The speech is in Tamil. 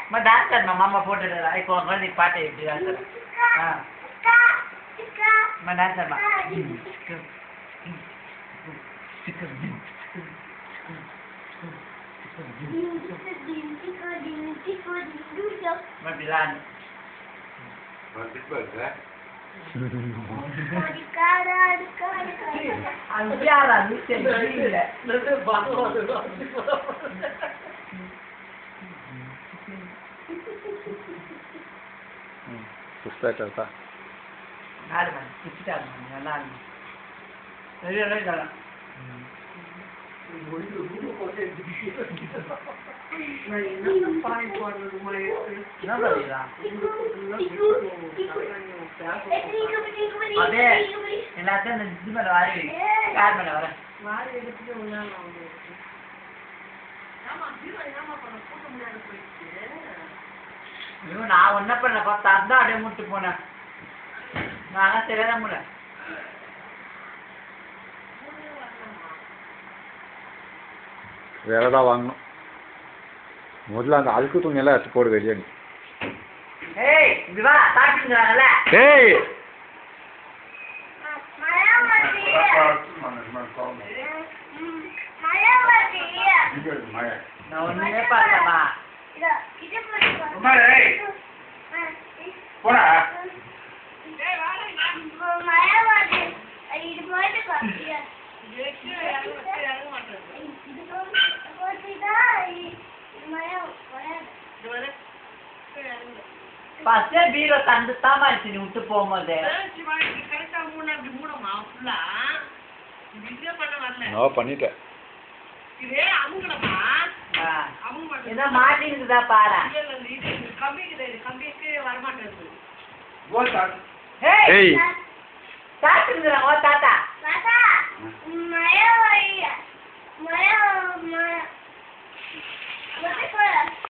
मैं डांस करना मामा फोटो ले रहा है कौन कौन सी पार्टी है डांस कर हाँ मैं डांस करना मैं बिलान पुष्पा चलता नाल में किसी का नाल में अरे अरे चला ना बलिला अबे इलाके में जिस में आ रही कार में आ रहा मारे इधर उन्ना ना நான் ஒன்ன பண்ண பார்த்தா அதான் அப்படியே முட்டு போனேன் நானா சரியாதான் முட வேற ஏதாவது வாங்கணும் முதல்ல அந்த அழுக்கு துணி எல்லாம் எடுத்து போடு வெளியே ஏய் இப்படி வா தாக்கிங்கறாங்கல ஏய் நான் ஒண்ணுமே பண்ணலமா போடா பஸ்ஸே பீரோ தந்து தாமாச்சு நீ விட்டு போகும்போது நான் பண்ணிட்டேன் ஏதோ மாட்டிங்குதா பாரு ஏய் தாத்துக்குறாங்க ஓ தாத்தா